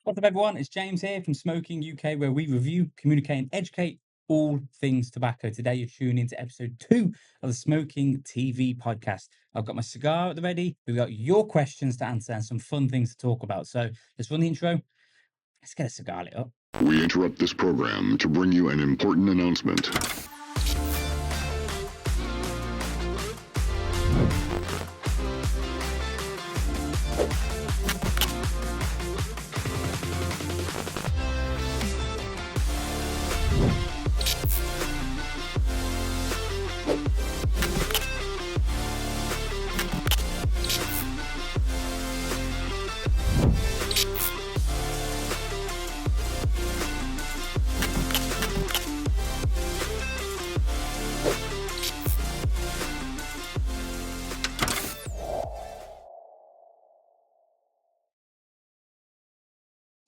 What's up, everyone? It's James here from Smoking UK, where we review, communicate, and educate all things tobacco. Today, you're tuning into episode 2 of the Smoking TV podcast. I've got my cigar at the ready. We've got your questions to answer and some fun things to talk about. So let's run the intro. Let's get a cigar lit up. We interrupt this program to bring you an important announcement.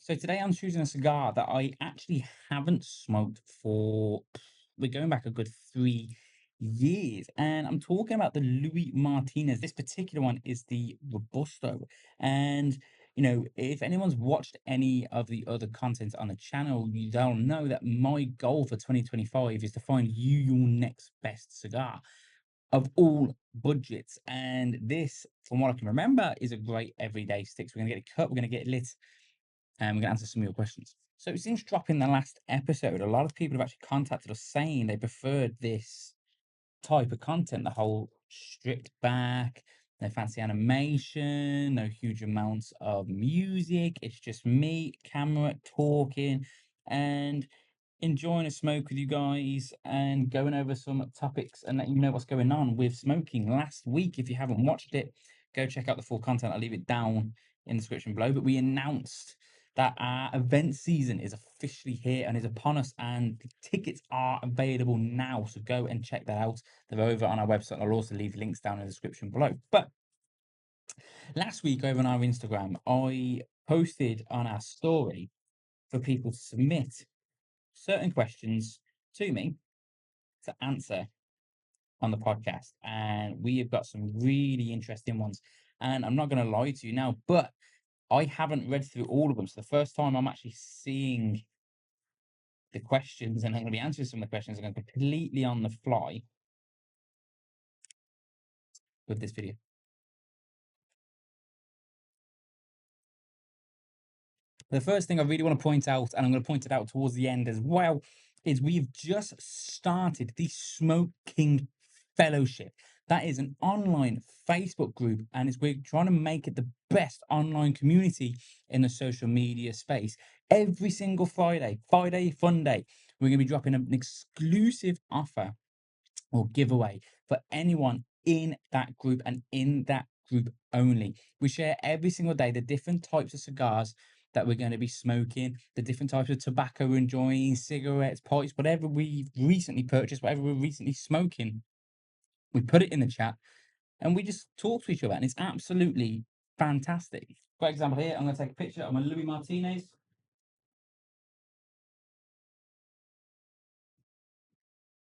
So today I'm choosing a cigar that I actually haven't smoked for, we're going back a good 3 years. And I'm talking about the Louis Martinez. This particular one is the Robusto. And, if anyone's watched any of the other content on the channel, they'll know that my goal for 2025 is to find you your next best cigar of all budgets. And this, from what I can remember, is a great everyday stick. So we're going to get it cut, we're going to get it lit, and we're going to answer some of your questions. So since dropping the last episode, a lot of people have actually contacted us saying they preferred this type of content, the whole stripped back, no fancy animation, no huge amounts of music. It's just me, camera, talking, and enjoying a smoke with you guys and going over some topics and letting you know what's going on with smoking. Last week, if you haven't watched it, go check out the full content. I'll leave it down in the description below. But we announced that our event season is officially here and is upon us, and the tickets are available now. So go and check that out. They're over on our website. I'll also leave links down in the description below. But last week over on our Instagram, I posted on our story for people to submit certain questions to me to answer on the podcast. And we have got some really interesting ones. And I'm not going to lie to you now, but I haven't read through all of them. So the first time I'm actually seeing the questions and I'm going to be answering some of the questions, I'm going completely on the fly with this video. The first thing I really want to point out, and I'm going to point it out towards the end as well, is we've just started the Smoking Fellowship. That is an online Facebook group, and we're trying to make it the best online community in the social media space. Every single Friday Fun Day, we're going to be dropping an exclusive offer or giveaway for anyone in that group and in that group only. We share every single day the different types of cigars that we're going to be smoking, the different types of tobacco we're enjoying, cigarettes, pipes, whatever we've recently purchased, whatever we're recently smoking. We put it in the chat and we just talk to each other, and it's absolutely fantastic. For example, here I'm going to take a picture of my Louis Martinez.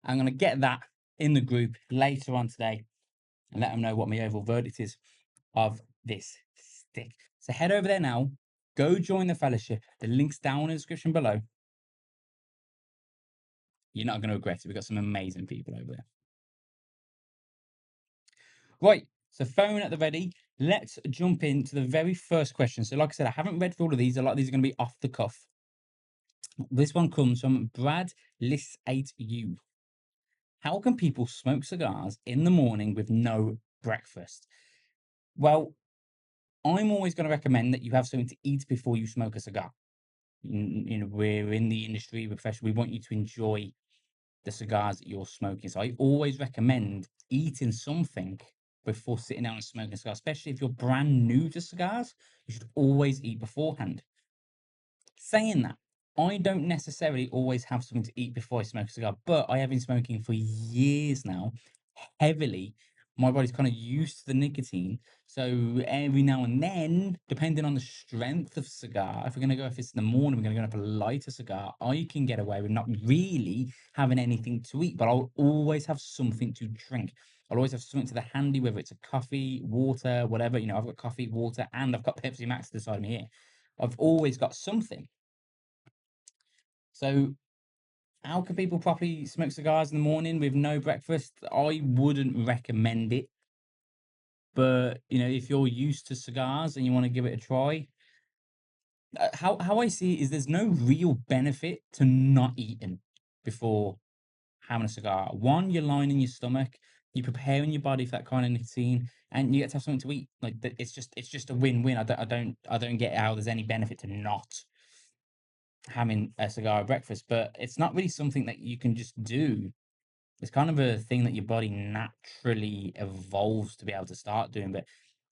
I'm going to get that in the group later on today and let them know what my overall verdict is of this stick. So head over there now, go join the fellowship. The link's down in the description below. You're not going to regret it. We've got some amazing people over there. Right, so phone at the ready. Let's jump into the very first question. So like I said, I haven't read through all of these. A lot of these are going to be off the cuff. This one comes from Brad List 8U. How can people smoke cigars in the morning with no breakfast? Well, I'm always going to recommend that you have something to eat before you smoke a cigar. We're in the industry, we're professional. We want you to enjoy the cigars that you're smoking. So I always recommend eating something before sitting down and smoking a cigar, especially if you're brand new to cigars. You should always eat beforehand. Saying that, I don't necessarily always have something to eat before I smoke a cigar, but I have been smoking for years now, heavily. My body's kind of used to the nicotine. So every now and then, depending on the strength of cigar, if we're going to go, if it's in the morning, we're going to go for a lighter cigar, I can get away with not really having anything to eat, but I'll always have something to drink. I'll always have something to the handy, whether it's a coffee, water, whatever. I've got coffee, water, and I've got Pepsi Max to the side of me here. I've always got something. So how can people properly smoke cigars in the morning with no breakfast? I wouldn't recommend it. But if you're used to cigars and you want to give it a try, how I see it is there's no real benefit to not eating before having a cigar. One, you're lining your stomach, you're preparing your body for that kind of nicotine, and you get to have something to eat. Like it's just a win-win. I don't get how there's any benefit to not having a cigar at breakfast, but it's not really something that you can just do. It's kind of a thing that your body naturally evolves to be able to start doing. But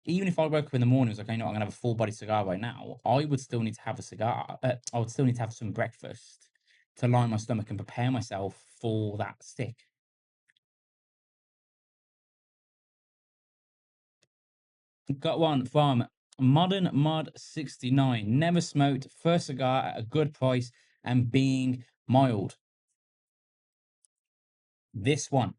even if I woke up in the morning, and was like, I'm gonna have a full body cigar right now, I would still need to have a cigar. I would still need to have some breakfast to line my stomach and prepare myself for that stick. Got one from Modern Mod 69. Never smoked, first cigar at a good price and being mild. This one.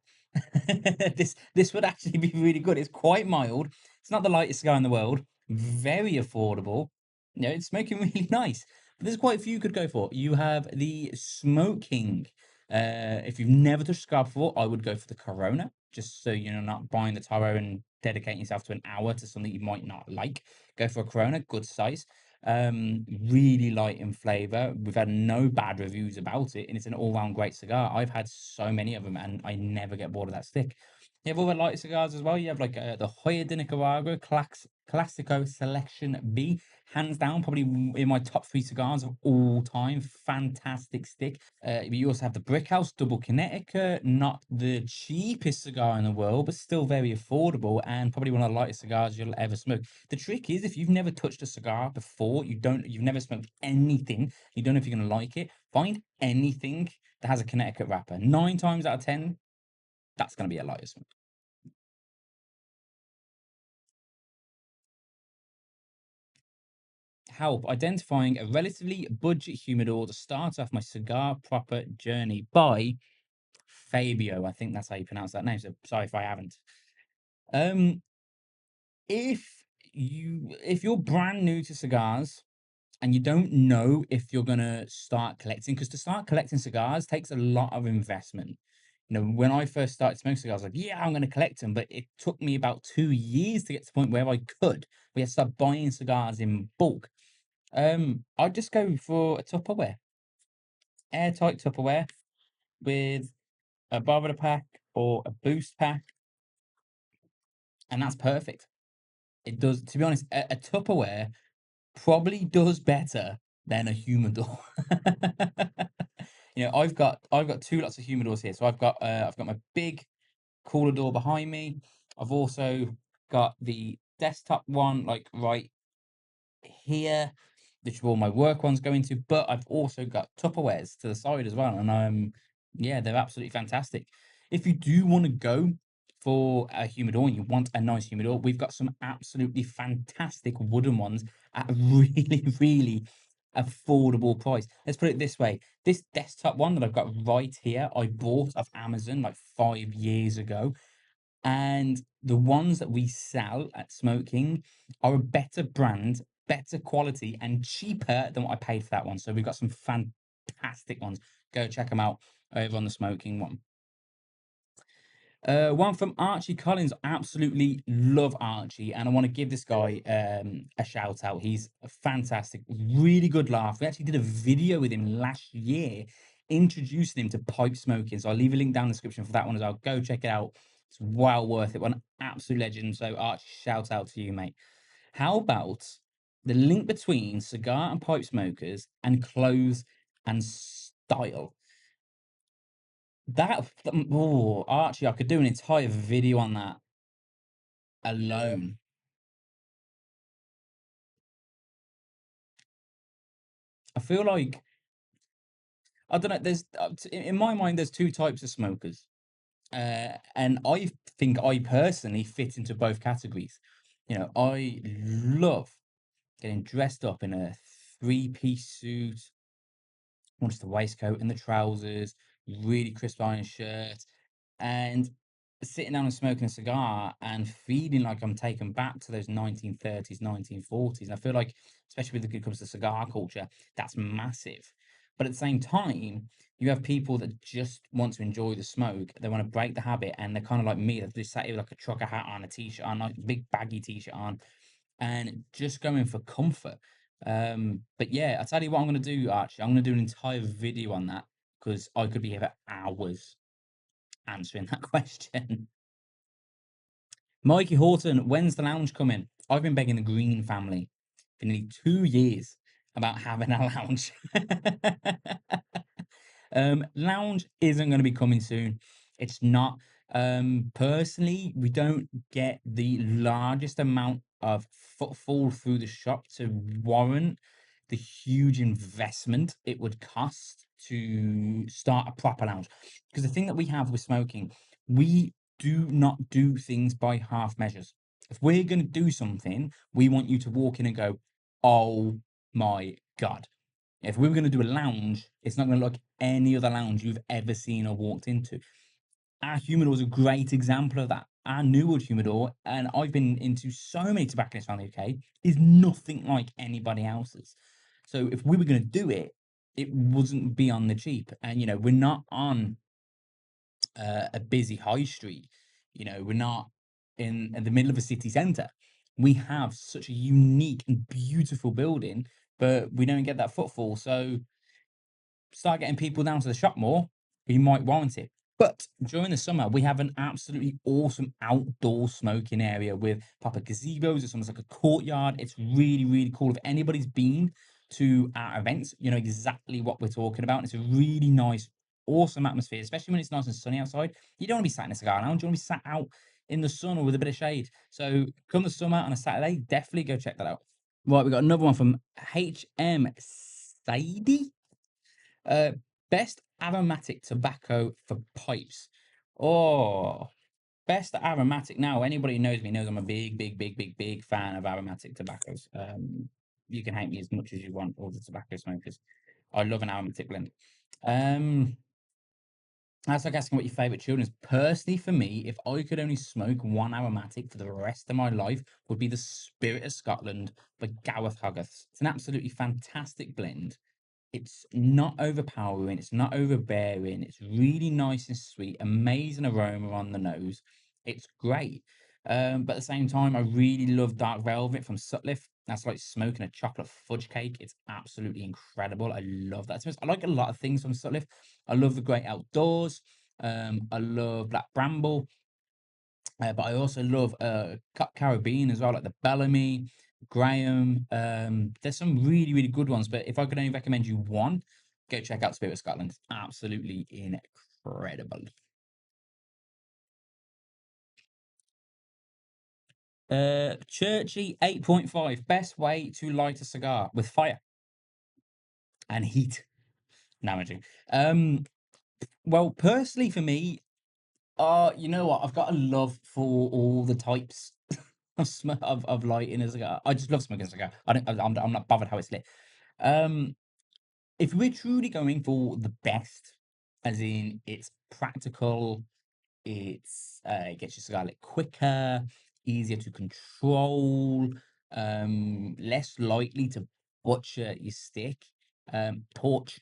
This would actually be really good. It's quite mild. It's not the lightest cigar in the world. Very affordable. It's smoking really nice. But there's quite a few you could go for. You have the Smoking. If you've never touched a cigar before, I would go for the Corona, just so you're not buying the Taro and dedicating yourself to an hour to something you might not like. Go for a Corona, good size. Really light in flavor. We've had no bad reviews about it, and it's an all-round great cigar. I've had so many of them, and I never get bored of that stick. You have other light cigars as well. You have like the Hoya de Nicaragua Classico Selection B, hands down, probably in my top three cigars of all time. Fantastic stick. You also have the Brickhouse Double Connecticut, not the cheapest cigar in the world, but still very affordable and probably one of the lightest cigars you'll ever smoke. The trick is if you've never touched a cigar before, you've never smoked anything, you don't know if you're gonna like it, find anything that has a Connecticut wrapper. 9 times out of 10, that's gonna be a lighter smoke. Help identifying a relatively budget humidor to start off my cigar proper journey by Fabio. I think that's how you pronounce that name. So sorry if I haven't. Um, if you're brand new to cigars and you don't know if you're gonna start collecting, because to start collecting cigars takes a lot of investment. When I first started smoking cigars, like, yeah, I'm gonna collect them, but it took me about 2 years to get to the point where I could. We had to start buying cigars in bulk. I'd just go for a Tupperware, airtight Tupperware with a Barbara pack or a boost pack, and that's perfect. It does, to be honest, a Tupperware probably does better than a humidor. I've got two lots of humidors here. So I've got my big cooler door behind me. I've also got the desktop one like right here, which is all my work ones go into, but I've also got Tupperwares to the side as well. And yeah, they're absolutely fantastic. If you do want to go for a humidor and you want a nice humidor, we've got some absolutely fantastic wooden ones at a really, really affordable price. Let's put it this way. This desktop one that I've got right here, I bought off Amazon like 5 years ago. And the ones that we sell at Smoking are a better brand, better quality, and cheaper than what I paid for that one. So we've got some fantastic ones. Go check them out over on the Smoking one. One from Archie Collins. Absolutely love Archie, and I want to give this guy a shout out. He's a fantastic, really good laugh. We actually did a video with him last year introducing him to pipe smoking. So I'll leave a link down in the description for that one as well. Go check it out. It's well worth it. One absolute legend. So Archie, shout out to you, mate. How about the link between cigar and pipe smokers and clothes and style? Oh, Archie, I could do an entire video on that alone. I feel like I don't know. There's in my mind, there's two types of smokers, and I think I personally fit into both categories. I love getting dressed up in a three-piece suit, or just the waistcoat and the trousers, really crisp iron shirt, and sitting down and smoking a cigar and feeling like I'm taken back to those 1930s, 1940s. And I feel like, especially when it comes to cigar culture, that's massive. But at the same time, you have people that just want to enjoy the smoke. They want to break the habit, and they're kind of like me. They're just sat here with like a trucker hat on, a t-shirt on, like a big baggy t-shirt on, and just going for comfort. But yeah, I tell you what, I'm going to do. Actually, I'm going to do an entire video on that because I could be here for hours answering that question. Mikey Horton, when's the lounge coming? I've been begging the Green family for nearly 2 years about having a lounge. Lounge isn't going to be coming soon. It's not. Personally, we don't get the largest amount of footfall through the shop to warrant the huge investment it would cost to start a proper lounge. Because the thing that we have with smoking, we do not do things by half measures. If we're going to do something, we want you to walk in and go, "Oh my God." If we were going to do a lounge, it's not going to look like any other lounge you've ever seen or walked into. Our humidor is a great example of that. Our Newwood humidor, and I've been into so many tobacconists around the UK, is nothing like anybody else's. So if we were going to do it, it wasn't be on the cheap. And, we're not on a busy high street. We're not in the middle of a city centre. We have such a unique and beautiful building, but we don't get that footfall. So start getting people down to the shop more, we might warrant it. But during the summer, we have an absolutely awesome outdoor smoking area with proper gazebos. It's almost like a courtyard. It's really, really cool. If anybody's been to our events, you know exactly what we're talking about. It's a really nice, awesome atmosphere, especially when it's nice and sunny outside. You don't want to be sat in a cigar lounge. You want to be sat out in the sun or with a bit of shade. So come the summer on a Saturday, definitely go check that out. Right, we got another one from HM Sadie. Uh, best aromatic tobacco for pipes. Oh, best aromatic. Now, anybody who knows me knows I'm a big, big, big, big, big fan of aromatic tobaccos. You can hate me as much as you want, all the tobacco smokers. I love an aromatic blend. Um, that's like asking what your favorite children is. Personally, for me, if I could only smoke one aromatic for the rest of my life, would be the Spirit of Scotland by Gareth Hogarth. It's an absolutely fantastic blend. It's not overpowering, it's not overbearing, it's really nice and sweet, amazing aroma on the nose. It's great. But at the same time, I really love Dark Velvet from Sutliff. That's like smoking a chocolate fudge cake. It's absolutely incredible. I love that. I like a lot of things from Sutliff. I love the Great Outdoors. I love Black Bramble. But I also love Caribbean as well, like the Bellamy, Graham. There's some really, really good ones. But if I could only recommend you one, go check out Spirit of Scotland. It's absolutely incredible. Churchy 8.5. Best way to light a cigar with fire and heat. No, I'm joking. Well, personally for me, you know what? I've got a love for all the types of lighting a cigar. I just love smoking a cigar. I'm not bothered how it's lit. Um, if we're truly going for the best, as in it's practical, it gets your cigar lit quicker, easier to control, less likely to butcher your stick. Torch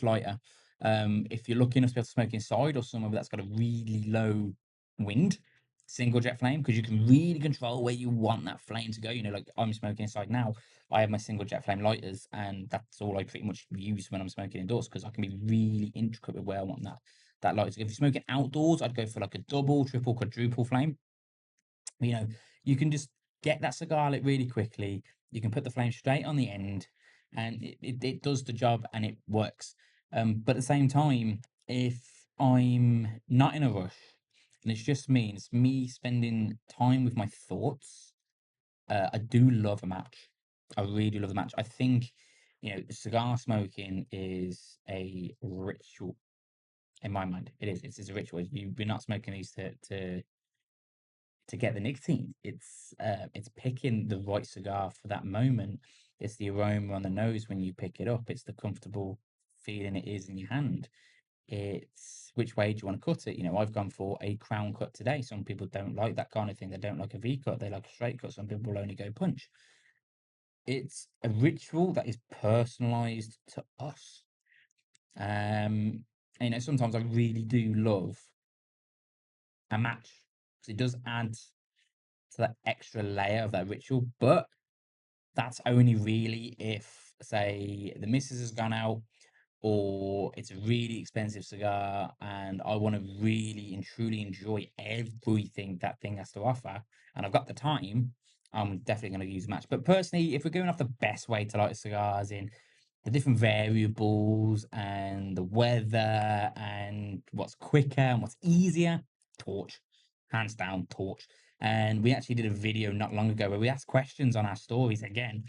lighter. If you're looking to be able to smoke inside or somewhere that's got a really low wind, single jet flame, because you can really control where you want that flame to go. Like I'm smoking inside now, I have my single jet flame lighters, and that's all I pretty much use when I'm smoking indoors because I can be really intricate with where I want that light to go. If you're smoking outdoors, I'd go for like a double, triple, quadruple flame. You know, you can just get that cigar lit really quickly. You can put the flame straight on the end, and it does the job and it works. But at the same time, if I'm not in a rush and it's just me, and it's me spending time with my thoughts, I do love a match. I really do love a match. I think, cigar smoking is a ritual in my mind. It is. It's a ritual. We're not smoking these to get the nicotine. It's picking the right cigar for that moment. It's the aroma on the nose when you pick it up. It's the comfortable feeling it is in your hand. It's which way do you want to cut it? You know, I've gone for a crown cut today. Some people don't like that kind of thing. They don't like a V cut. They like a straight cut. Some people will only go punch. It's a ritual that is personalized to us. Um, and, you know, sometimes I really do love a match because it does add to that extra layer of that ritual. But that's only really if, say, the missus has gone out or it's a really expensive cigar and I want to really and truly enjoy everything that thing has to offer and I've got the time, I'm definitely going to use a match. But personally, if we're going off the best way to light cigars in the different variables and the weather and what's quicker and what's easier, torch, hands down, torch. And we actually did a video not long ago where we asked questions on our stories again.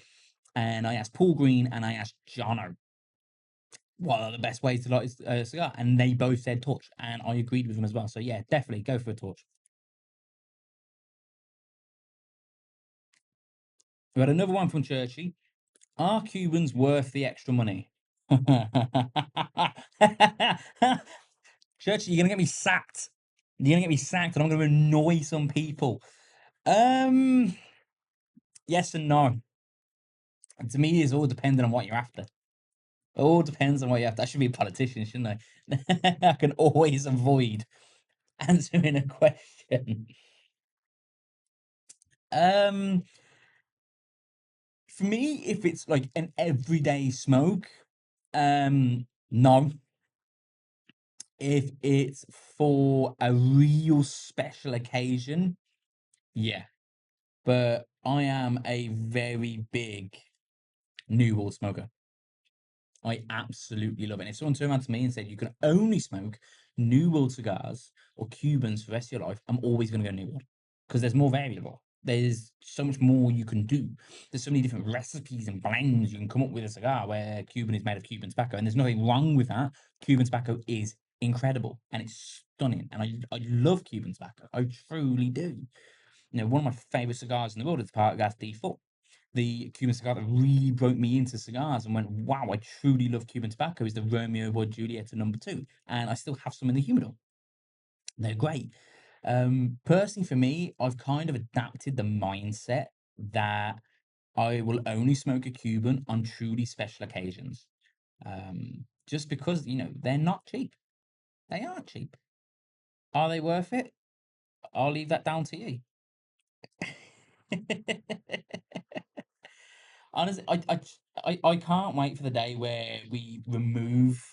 And I asked Paul Green and I asked Jono what are the best ways to light a cigar, and they both said torch, and I agreed with them as well. So yeah, definitely go for a torch. We had another one from Churchy. Are Cubans worth the extra money? Churchy, you're gonna get me sacked. You're gonna get me sacked, and I'm gonna annoy some people. Um, yes and no. And to me, it's all dependent on what you're after. It all depends on what you're after. I should be a politician, shouldn't I? I can always avoid answering a question. Um, for me, if it's like an everyday smoke, no. If it's for a real special occasion, yeah. But I am a very big New World smoker. I absolutely love it. And if someone turned around to me and said you can only smoke New World cigars or Cubans for the rest of your life, I'm always going to go New World because there's more variable. There's so much more you can do. There's so many different recipes and blends you can come up with a cigar where Cuban is made of Cuban tobacco, and there's nothing wrong with that. Cuban tobacco is incredible and it's stunning, and I love Cuban tobacco. I truly do. You know, one of my favorite cigars in the world is the Partagas D4, the Cuban cigar that really broke me into cigars and went, wow, I truly love Cuban tobacco, is the Romeo by Julieta #2. And I still have some in the humidor. They're great. Personally, for me, I've kind of adapted the mindset that I will only smoke a Cuban on truly special occasions. Just because, you know, they're not cheap. They aren't cheap. Are they worth it? I'll leave that down to you. Honestly, I can't wait for the day where we remove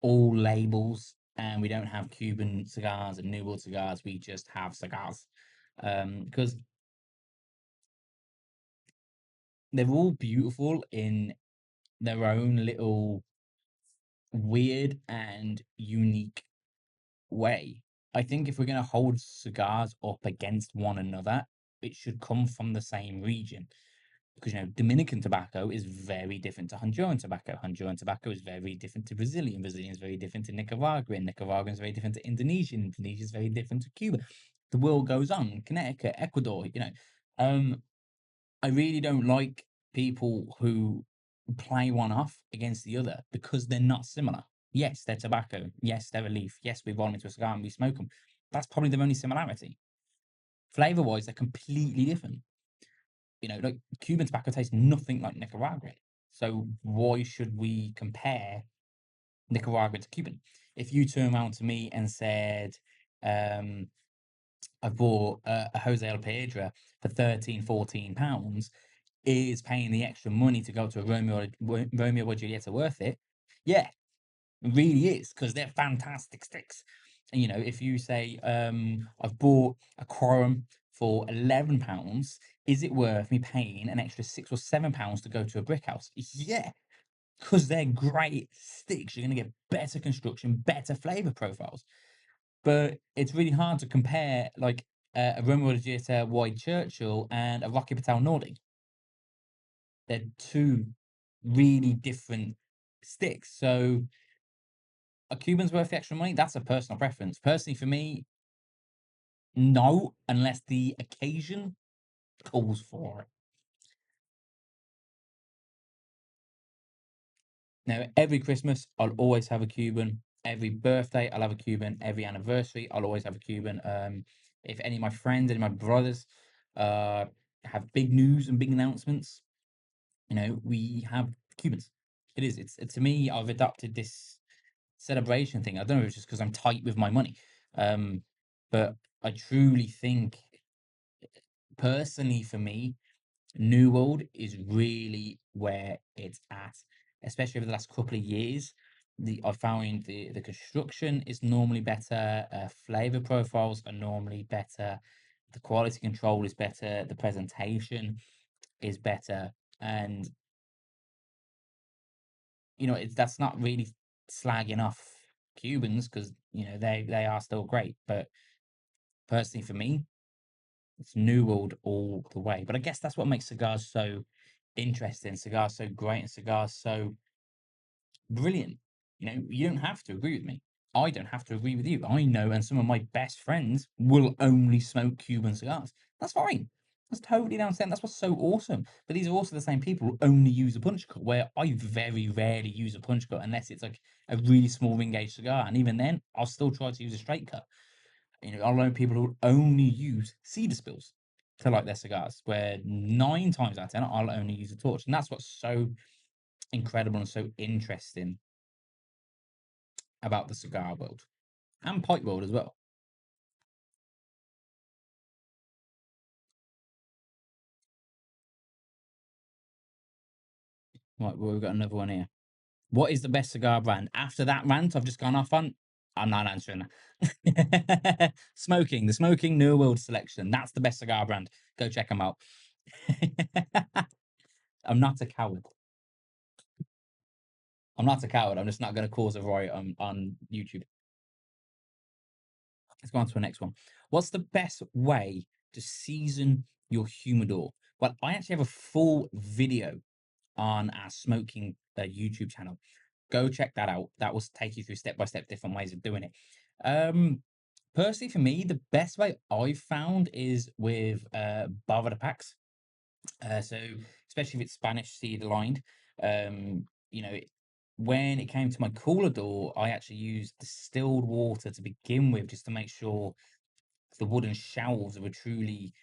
all labels and we don't have Cuban cigars and New World cigars. We just have cigars, because they're all beautiful in their own little weird and unique way. I think if we're going to hold cigars up against one another, it should come from the same region. Because, you know, Dominican tobacco is very different to Honduran tobacco. Honduran tobacco is very different to Brazilian. Brazilian is very different to Nicaraguan. Nicaraguan is very different to Indonesian. Indonesia is very different to Cuba. The world goes on. Connecticut, Ecuador, you know. I really don't like people who play one off against the other because they're not similar. Yes, they're tobacco. Yes, they're a leaf. Yes, we roll them into a cigar and we smoke them. That's probably their only similarity. Flavor wise, they're completely different. You know, like Cuban tobacco tastes nothing like Nicaraguan. So why should we compare Nicaraguan to Cuban? If you turn around to me and said, um, I bought a Jose El Piedra for 13, £14, is paying the extra money to go to a Romeo or Julieta worth it? Yeah, it really is, because they're fantastic sticks. And, you know, if you say, I've bought a quorum for £11, is it worth me paying an extra £6 or £7 to go to a brick house? Yeah, because they're great sticks. You're going to get better construction, better flavor profiles. But it's really hard to compare, like, a Romeo Giulietta Wide Churchill and a Rocky Patel Nordic. They're two really different sticks. So a Cuban's worth the extra money? That's a personal preference. Personally, for me, no, unless the occasion calls for it. Now, every Christmas, I'll always have a Cuban. Every birthday, I'll have a Cuban. Every anniversary, I'll always have a Cuban. If any of my friends, any of my brothers, uh, have big news and big announcements, we have Cubans. It's to me, I've adopted this celebration thing. I don't know if it's just because I'm tight with my money, um, but I truly think, personally, for me, New World is really where it's at, especially over the last couple of years. I found the construction is normally better, flavor profiles are normally better, the quality control is better, the presentation is better, and that's not really slagging off Cubans, because they are still great, but personally for me, it's New World all the way. But I guess that's what makes cigars so interesting, cigars so great, and cigars so brilliant. You don't have to agree with me. I don't have to agree with you. I know, and some of my best friends will only smoke Cuban cigars. That's fine. That's totally down to them. That's what's so awesome. But these are also the same people who only use a punch cut, where I very rarely use a punch cut unless it's like a really small ring gauge cigar. And even then, I'll still try to use a straight cut. I know people who only use cedar spills to light their cigars, where 9 times out of 10, I'll only use a torch. And that's what's so incredible and so interesting about the cigar world and pipe world as well. Right, well, we've got another one here. What is the best cigar brand? After that rant I've just gone off on, I'm not answering that. The Smoking New World Selection. That's the best cigar brand. Go check them out. I'm not a coward. I'm not a coward. I'm just not going to cause a riot on YouTube. Let's go on to the next one. What's the best way to season your humidor? Well, I actually have a full video on our smoking YouTube channel. Go check that out. That will take you through step by step different ways of doing it. Personally, for me, the best way I've found is with Bavada packs. So especially if it's Spanish seed aligned, you know, when it came to my cooler door, I actually used distilled water to begin with, just to make sure the wooden shelves were truly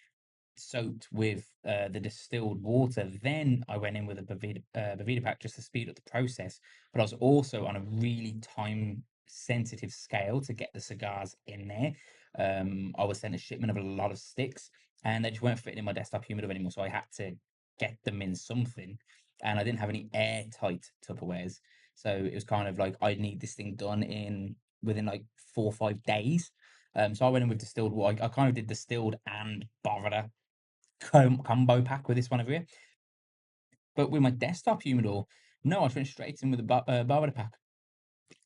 soaked with the distilled water. Then I went in with a Bavida pack just to speed up the process. But I was also on a really time sensitive scale to get the cigars in there. I was sent a shipment of a lot of sticks, and they just weren't fitting in my desktop humidor anymore. So I had to get them in something, and I didn't have any airtight Tupperwares. So it was kind of like, I need this thing done within like 4 or 5 days. So I went in with distilled water. I kind of did distilled and Bavida combo pack with this one over here. But with my desktop humidor, no, I went straight in with the Barbada pack.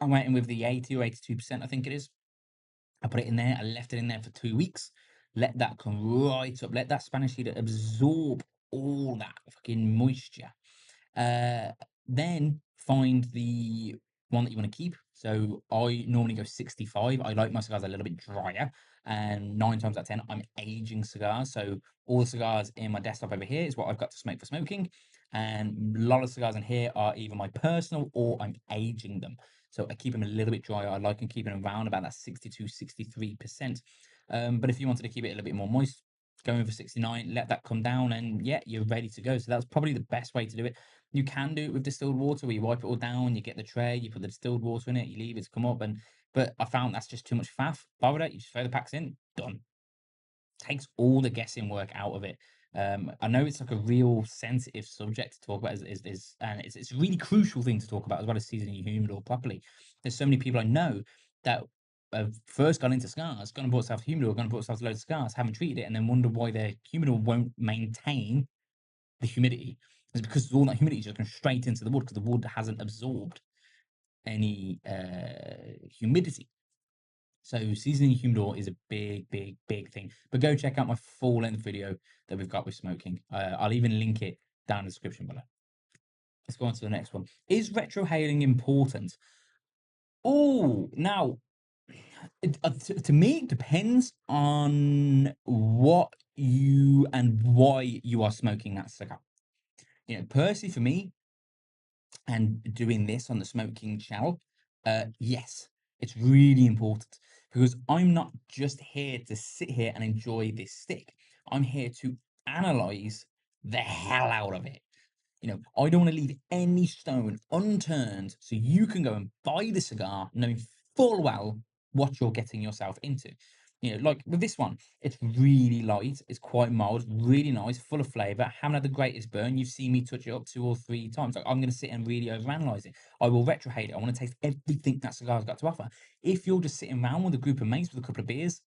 I went in with the 80 or 82%, I think it is. I put it in there. I left it in there for 2 weeks. Let that come right up. Let that Spanish heater absorb all that fucking moisture. Uh, then find the one that you want to keep. So I normally go 65. I like my cigars a little bit drier, and 9 times out of 10, I'm aging cigars. So all the cigars in my desktop over here is what I've got to smoke for smoking, and a lot of cigars in here are either my personal or I'm aging them. So I keep them a little bit drier. I like them keeping them around about that 62, 63%. But if you wanted to keep it a little bit more moist, go in for 69, let that come down, and yeah, you're ready to go. So that's probably the best way to do it. You can do it with distilled water, where you wipe it all down, you get the tray, you put the distilled water in it, you leave it to come up, but I found that's just too much faff. Bother it, you just throw the packs in, done. Takes all the guessing work out of it. I know it's like a real sensitive subject to talk about, and it's a really crucial thing to talk about, as well as seasoning your humidor properly. There's so many people I know that have first gone into cigars, gone and bought themselves a humidor, gone and bought themselves loads of cigars, haven't treated it, and then wonder why their humidor won't maintain the humidity. It's because all that humidity is just going straight into the wood, because the wood hasn't absorbed any humidity. So seasoning humidor is a big, big, big thing. But go check out my full length video that we've got with smoking. I'll even link it down in the description below. Let's go on to the next one. Is retrohaling important? Oh, now, to me, it depends on what you and why you are smoking that cigar. Personally, for me, and doing this on the smoking channel, yes. It's really important because I'm not just here to sit here and enjoy this stick. I'm here to analyze the hell out of it. I don't want to leave any stone unturned so you can go and buy the cigar knowing full well what you're getting yourself into. Like with this one, it's really light, it's quite mild, really nice, full of flavor. Haven't had the greatest burn. You've seen me touch it up 2 or 3 times. Like, I'm going to sit and really overanalyze it. I will retrohale it. I want to taste everything that cigar's got to offer. If you're just sitting around with a group of mates with a couple of beers,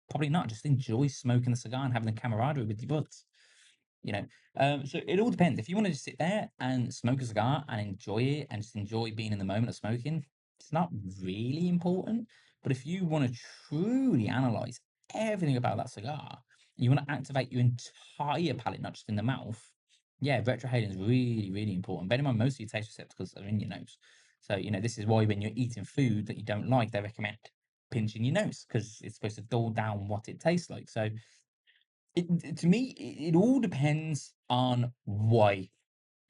probably not. Just enjoy smoking the cigar and having the camaraderie with your buds you know. So it all depends. If you want to just sit there and smoke a cigar and enjoy it and just enjoy being in the moment of smoking, it's not really important. But if you want to truly analyze everything about that cigar, you want to activate your entire palate, not just in the mouth. Yeah, retrohaling is really, really important. Bear in mind, most of your taste receptacles are in your nose. So, this is why when you're eating food that you don't like, they recommend pinching your nose because it's supposed to dull down what it tastes like. So, to me, it all depends on why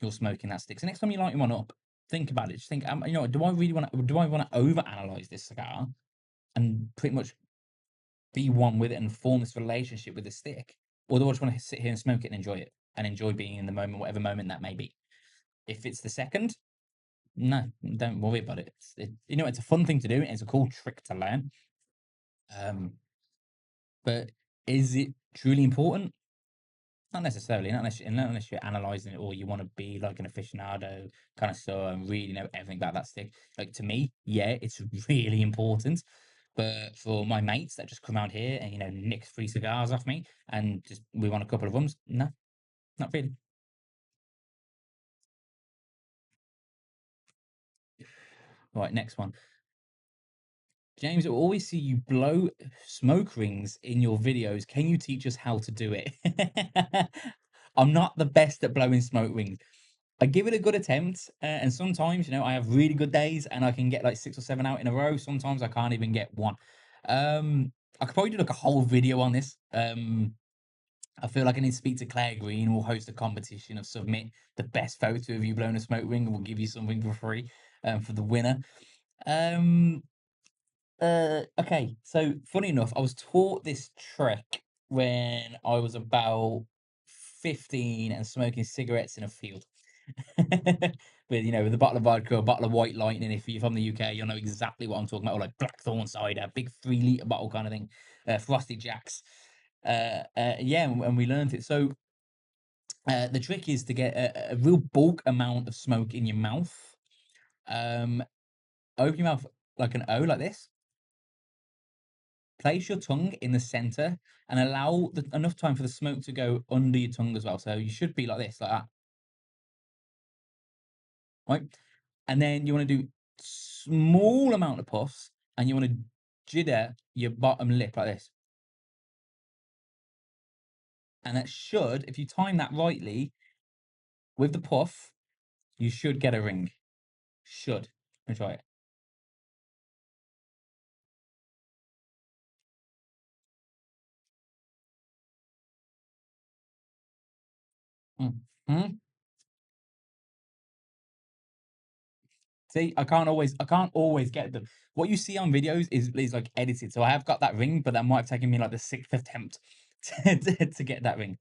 you're smoking that stick. So next time you light one up, think about it. Just think, do I want to overanalyze this cigar and pretty much be one with it and form this relationship with the stick? Or do I just want to sit here and smoke it and enjoy it and enjoy being in the moment, whatever moment that may be? If it's the second, no, don't worry about it. It's a fun thing to do. It's a cool trick to learn. Um, but is it truly important? Not necessarily, not unless you're analyzing it or you want to be like an aficionado kind of stuff and really know everything about that stick. Like to me, yeah, it's really important. But for my mates that just come out here and nick 3 cigars off me and just we want a couple of them, no, not really. Right, next one. James, I always see you blow smoke rings in your videos. Can you teach us how to do it? I'm not the best at blowing smoke rings. I give it a good attempt, and sometimes, I have really good days, and I can get like 6 or 7 out in a row. Sometimes I can't even get one. I could probably do like a whole video on this. I feel like I need to speak to Claire Green. We'll host a competition of submit the best photo of you blowing a smoke ring, and we'll give you something for free, for the winner. Um, okay, so funny enough, I was taught this trick when I was about 15 and smoking cigarettes in a field. With a bottle of vodka, a bottle of White Lightning. If you're from the UK, you'll know exactly what I'm talking about. Or like Blackthorn cider, big 3 litre bottle kind of thing, Frosty Jacks. Yeah, and we learned it. So the trick is to get a real bulk amount of smoke in your mouth. Um, Open your mouth like an O, like this. Place your tongue in the center and allow enough time for the smoke to go under your tongue as well. So you should be like this, like that, right? And then you want to do small amount of puffs, and you want to jidder your bottom lip like this. And that should, if you time that rightly with the puff, you should get a ring. Should. Let me try it. Mhm. See, I can't always get them. What you see on videos is like edited. So I have got that ring, but that might have taken me like the 6th attempt to get that ring.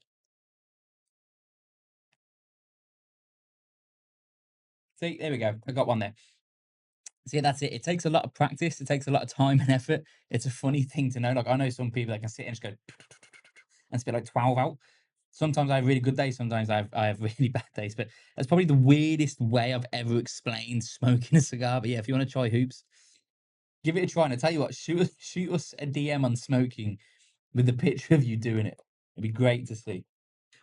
See, there we go. I got one there. See, that's it. It takes a lot of practice. It takes a lot of time and effort. It's a funny thing to know. Like I know some people that can sit and just go and spit like 12 out. Sometimes I have really good days. Sometimes I have really bad days. But that's probably the weirdest way I've ever explained smoking a cigar. But yeah, if you want to try hoops, give it a try. And I tell you what, shoot us a DM on smoking with the picture of you doing it. It'd be great to see.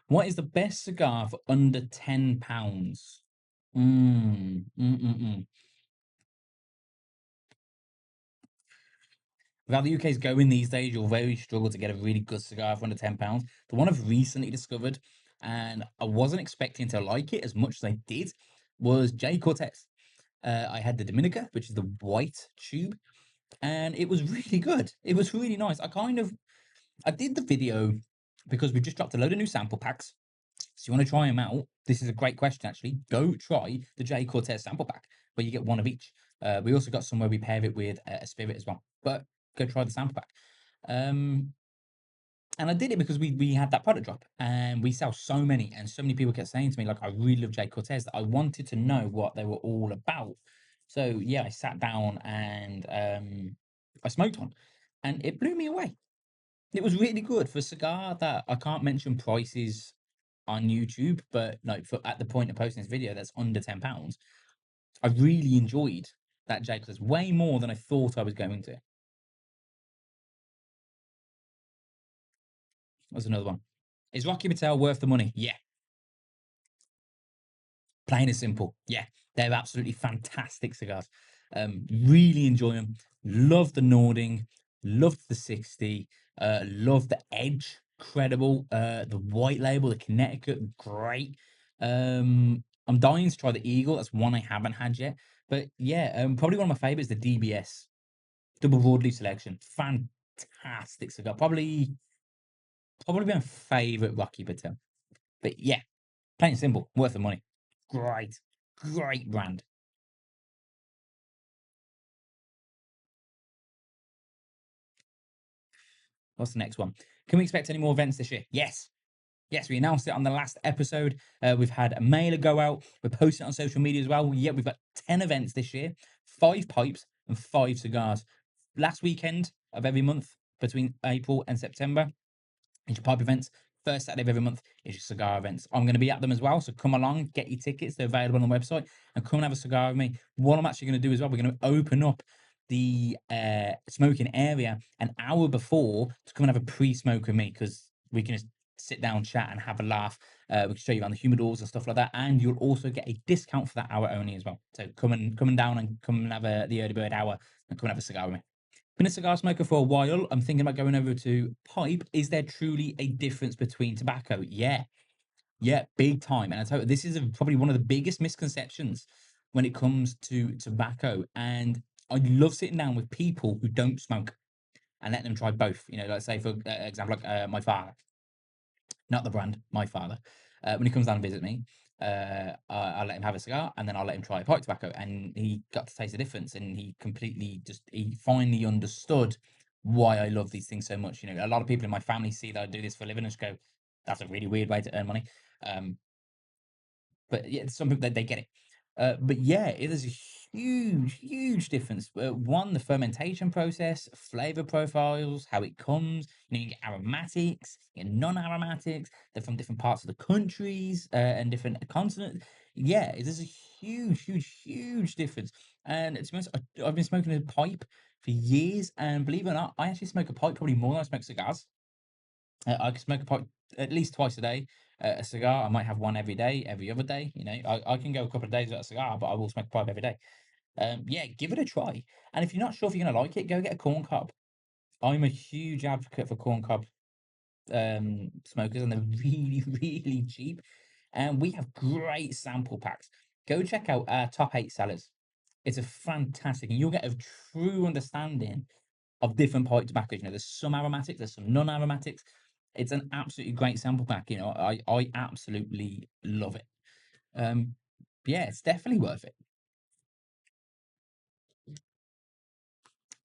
What is the best cigar for under £10? Mm, mm, mm, mm. With how the UK is going these days, you'll very struggle to get a really good cigar for under £10. The one I've recently discovered, and I wasn't expecting to like it as much as I did, was J. Cortez. I had the Dominica, which is the white tube, and it was really good. It was really nice. I did the video because we just dropped a load of new sample packs. So you want to try them out? This is a great question, actually. Go try the J Cortez sample pack, where you get one of each. We also got some where we pair it with a spirit as well. But go try the sample pack. Um, and I did it because we had that product drop, and we sell so many, and so many people kept saying to me, like, I really love J Cortez, that I wanted to know what they were all about. So yeah, I sat down and I smoked one, and it blew me away. It was really good for a cigar that I can't mention prices on YouTube, but like for at the point of posting this video, that's under £10. I really enjoyed that J Cortez way more than I thought I was going to. That's another one. Is Rocky Patel worth the money? Yeah. Plain and simple. Yeah, they're absolutely fantastic cigars. Really enjoy them. Love the Nording. Love the 60. Love the Edge. Credible. The White Label, the Connecticut, great. I'm dying to try the Eagle. That's one I haven't had yet. But yeah, probably one of my favorites, the DBS Double Broadleaf Selection. Fantastic cigar. Probably my favorite Rocky Patel. But yeah, plain and simple, worth the money. Great, great brand. What's the next one? Can we expect any more events this year? Yes. Yes, we announced it on the last episode. We've had a mailer go out. We're posting it on social media as well. Yeah, we've got 10 events this year, 5 pipes and 5 cigars. Last weekend of every month between April and September is your pipe events. First Saturday of every month is your cigar events. I'm going to be at them as well. So come along, get your tickets. They're available on the website, and come and have a cigar with me. What I'm actually going to do as well, we're going to open up the smoking area an hour before to come and have a pre-smoke with me, because we can just sit down, chat, and have a laugh. We can show you around the humidors and stuff like that, and you'll also get a discount for that hour only as well. So come down and come and have the early bird hour and come and have a cigar with me. Been a cigar smoker for a while. I'm thinking about going over to pipe. Is there truly a difference between tobacco? Yeah, yeah, big time. And I tell you, this is probably one of the biggest misconceptions when it comes to tobacco. And I love sitting down with people who don't smoke and letting them try both. You know, let's say, for example, like my father, not the brand, my father. When he comes down and visit me, I'll let him have a cigar, and then I'll let him try pipe tobacco. And he got to taste the difference, and he finally understood why I love these things so much. You know, a lot of people in my family see that I do this for a living and just go, "That's a really weird way to earn money." Um, but yeah, some people they get it. But yeah, it is a huge, huge difference. One, the fermentation process, flavor profiles, how it comes. You know, you get aromatics, you get non-aromatics. They're from different parts of the countries and different continents. Yeah, it is a huge, huge, huge difference. And to be honest, I've been smoking a pipe for years, and believe it or not, I actually smoke a pipe probably more than I smoke cigars. I can smoke a pipe at least twice a day. A cigar, I might have one every day, every other day. You know, I can go a couple of days without a cigar, but I will smoke a pipe every day. Yeah, give it a try. And if you're not sure if you're gonna like it, go get a corn cob. I'm a huge advocate for corn cob smokers, and they're really, really cheap. And we have great sample packs. Go check out our top 8 sellers. It's a fantastic, and you'll get a true understanding of different pipe tobaccos. You know, there's some aromatics, there's some non-aromatics. It's an absolutely great sample pack. You know, I absolutely love it. Um, yeah, it's definitely worth it.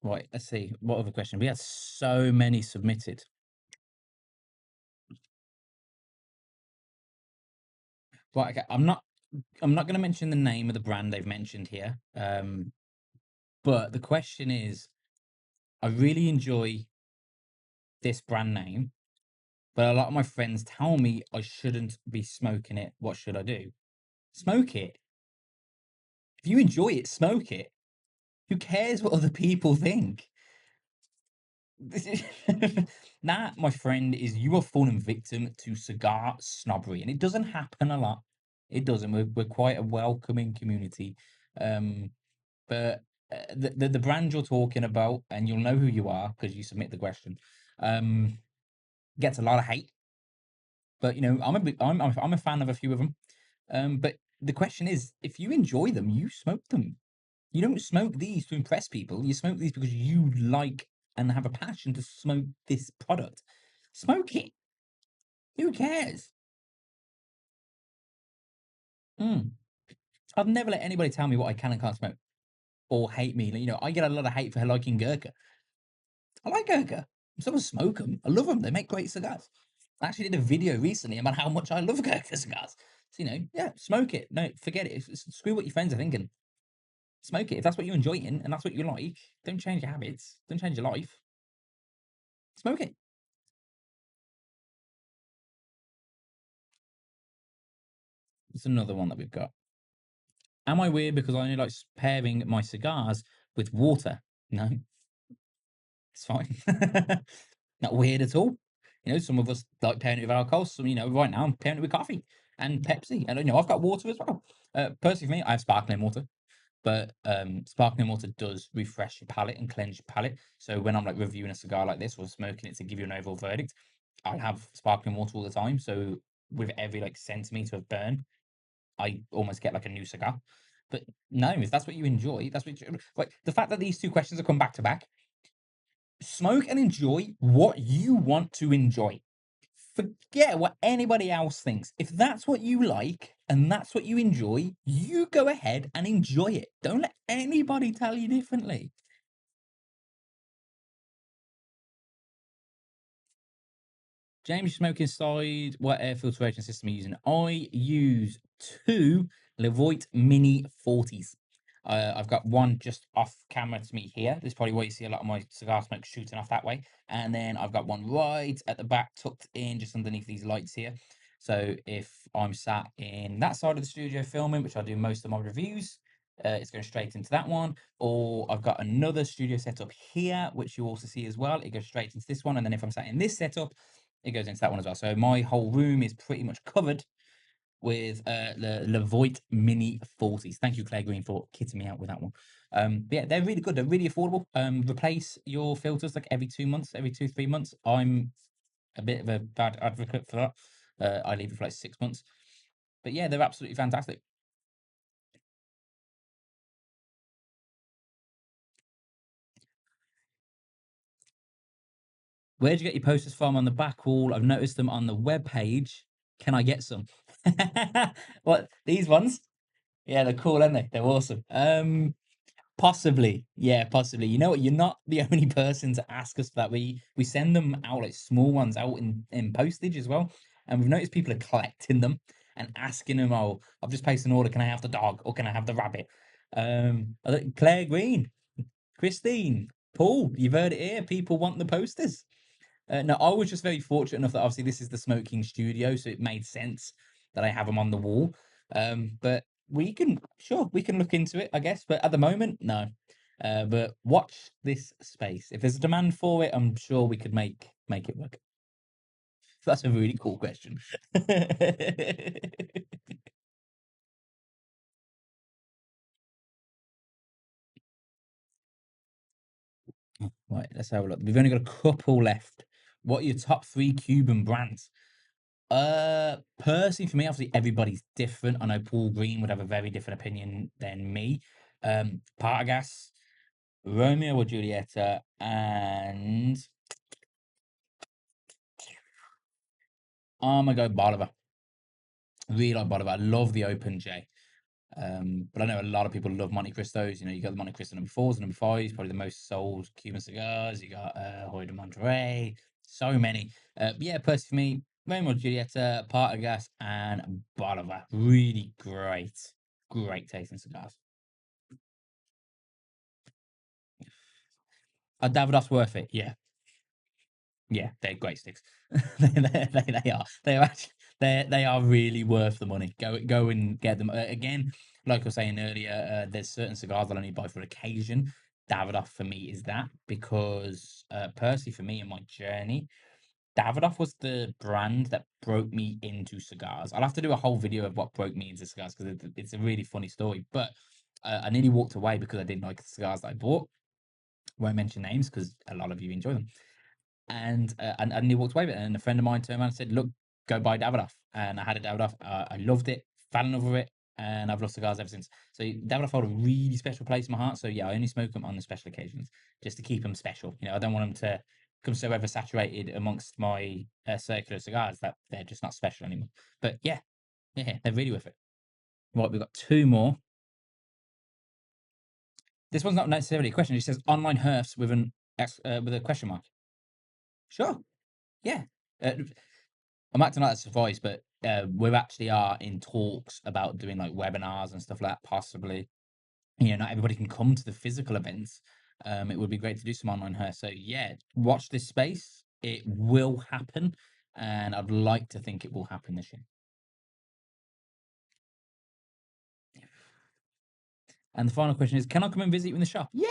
Right, let's see. What other question? We had so many submitted. Right, okay. I'm not going to mention the name of the brand they've mentioned here. But the question is, I really enjoy this brand name, but a lot of my friends tell me I shouldn't be smoking it. What should I do? Smoke it. If you enjoy it, smoke it. Who cares what other people think? This is that, my friend, is you are falling victim to cigar snobbery, and it doesn't happen a lot. It doesn't. We're quite a welcoming community, um, but the brand you're talking about, and you'll know who you are because you submit the question, um, gets a lot of hate. But you know, I'm a fan of a few of them. But the question is, if you enjoy them, you smoke them. You don't smoke these to impress people. You smoke these because you like and have a passion to smoke this product. Smoke it. Who cares? Mm. I've never let anybody tell me what I can and can't smoke or hate me. You know, I get a lot of hate for liking Gurkha. I like Gurkha. Some smoke them. I love them. They make great cigars. I actually did a video recently about how much I love Gurkha cigars. So, you know, yeah, smoke it. No, forget it. Screw what your friends are thinking. Smoke it. If that's what you enjoy in and that's what you like, don't change your habits. Don't change your life. Smoke it. It's another one that we've got. Am I weird because I only like pairing my cigars with water? No, it's fine. Not weird at all. You know, some of us like pairing it with alcohol. Some, you know, right now I'm pairing it with coffee and Pepsi. And, you know, I've got water as well. Personally, for me, I have sparkling water, but sparkling water does refresh your palate and cleanse your palate. So when I'm like reviewing a cigar like this or smoking it to give you an overall verdict, I'll have sparkling water all the time. So with every like centimeter of burn, I almost get like a new cigar. But no, if that's what you enjoy, that's what you, like the fact that these two questions have come back to back. Smoke and enjoy what you want to enjoy. Forget what anybody else thinks. If that's what you like and that's what you enjoy, you go ahead and enjoy it. Don't let anybody tell you differently. James, you smoke inside. What air filtration system are you using? I use two Levoit Mini 40s. I've got one just off camera to me here. This is probably why you see a lot of my cigar smoke shooting off that way. And then I've got one right at the back, tucked in just underneath these lights here. So if I'm sat in that side of the studio filming, which I do most of my reviews, it's going straight into that one. Or I've got another studio setup here, which you also see as well. It goes straight into this one. And then if I'm sat in this setup, it goes into that one as well. So my whole room is pretty much covered with the Levoit Mini 40s. Thank you, Claire Green, for kitting me out with that one. But yeah, they're really good. They're really affordable. Replace your filters like every 2 months, every 2, 3 months. I'm a bit of a bad advocate for that. I leave it for like 6 months. But yeah, they're absolutely fantastic. Where'd you get your posters from on the back wall? I've noticed them on the web page. Can I get some? What, these ones? Yeah, they're cool, aren't they? They're awesome. Possibly. Yeah, possibly. You know what? You're not the only person to ask us for that. We send them out like small ones out in postage as well. And we've noticed people are collecting them and asking them, oh, I've just placed an order, can I have the dog or can I have the rabbit? Claire Green, Christine, Paul, you've heard it here. People want the posters. No, I was just very fortunate enough that obviously this is the smoking studio, so it made sense that I have them on the wall. But we can, sure, we can look into it, I guess. But at the moment, no. But watch this space. If there's a demand for it, I'm sure we could make it work. That's a really cool question. Right, let's have a look. We've only got a couple left. What are your top three Cuban brands? Personally, for me, obviously everybody's different. I know Paul Green would have a very different opinion than me. Partagas, Romeo or Julieta, and oh my god, Bolivar. Really like Bolivar. I love the Open J. But I know a lot of people love Monte Cristos. You know, you got the Monte Cristo number fours and number fives, probably the most sold Cuban cigars. You got Hoy de Monterrey, so many. But yeah, personally for me, Romeo Julieta, Partagas, and Bolivar. Really great tasting cigars. Davidoff's worth it. Yeah, yeah, they're great sticks. They are. They are actually they are really worth the money. Go and get them. Again, like I was saying earlier, there's certain cigars that I only buy for occasion. Davidoff for me is that because personally for me in my journey, Davidoff was the brand that broke me into cigars. I'll have to do a whole video of what broke me into cigars because it's a really funny story. But I nearly walked away because I didn't like the cigars that I bought. Won't mention names because a lot of you enjoy them. And he walked away with it. And a friend of mine turned around and said, "Look, go buy Davidoff." And I had a Davidoff. I loved it, fell in love with it, and I've loved cigars ever since. So Davidoff hold a really special place in my heart. So yeah, I only smoke them on the special occasions just to keep them special. You know, I don't want them to become so oversaturated amongst my circular cigars that they're just not special anymore. But yeah, yeah, they're really worth it. Right, we've got two more. This one's not necessarily a question. It says online hearths with with a question mark. Sure. Yeah. Uh, I'm acting like that's suffice, but we actually are in talks about doing like webinars and stuff like that, possibly. Not everybody can come to the physical events. It would be great to do some online here. So yeah, watch this space. It will happen, and I'd like to think it will happen this year. And the final question is, can I come and visit you in the shop? Yeah,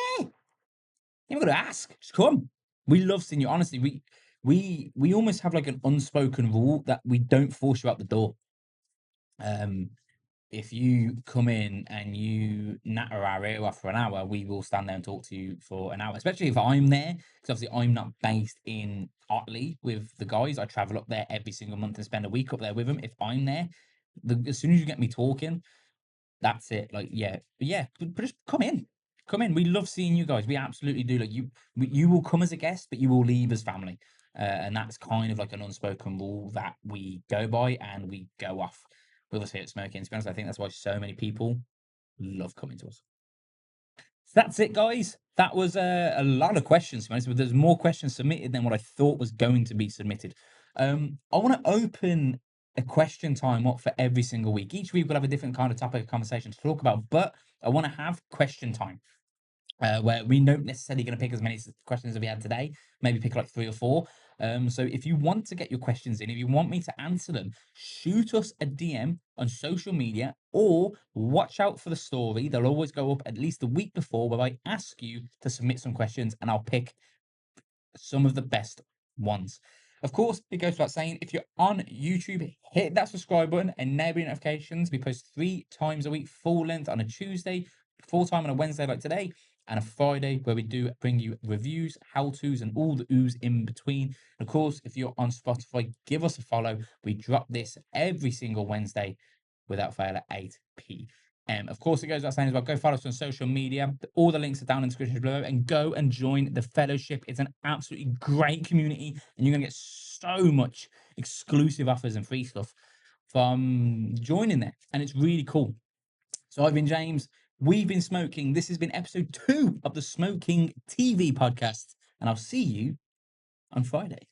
you've got to ask. Just come. We love seeing you. Honestly, we almost have like an unspoken rule that we don't force you out the door. Um, if you come in and you natter our ear off for an hour, we will stand there and talk to you for an hour, especially if I'm there. Because obviously, I'm not based in Otley with the guys. I travel up there every single month and spend a week up there with them. If I'm there, as soon as you get me talking, that's it. Like, yeah, yeah, but just come in. Come in. We love seeing you guys. We absolutely do. Like you will come as a guest, but you will leave as family, and that's kind of like an unspoken rule that we go by, and we go off with us here at Smoking. To be honest, I think that's why so many people love coming to us. So that's it, guys. That was a lot of questions, to be honest, but there's more questions submitted than what I thought was going to be submitted. I want to open a question time up for every single week. Each week we'll have a different kind of topic of conversation to talk about, but I want to have question time where we don't necessarily going to pick as many questions as we had today, maybe pick like 3 or 4. So if you want to get your questions in, if you want me to answer them, shoot us a DM on social media or watch out for the story. They'll always go up at least the week before where I ask you to submit some questions and I'll pick some of the best ones. Of course, it goes without saying, if you're on YouTube, hit that subscribe button and enable notifications. We post 3 times a week, full length on a Tuesday, full time on a Wednesday like today, and a Friday where we do bring you reviews, how-tos, and all the ooze in between. And of course, if you're on Spotify, give us a follow. We drop this every single Wednesday without fail at 8 p.m. Of course, it goes without saying as well, go follow us on social media. All the links are down in the description below and go and join the fellowship. It's an absolutely great community and you're going to get so much exclusive offers and free stuff from joining there. And it's really cool. So I've been James. We've been smoking. This has been episode 2 of the Smoking TV podcast. And I'll see you on Friday.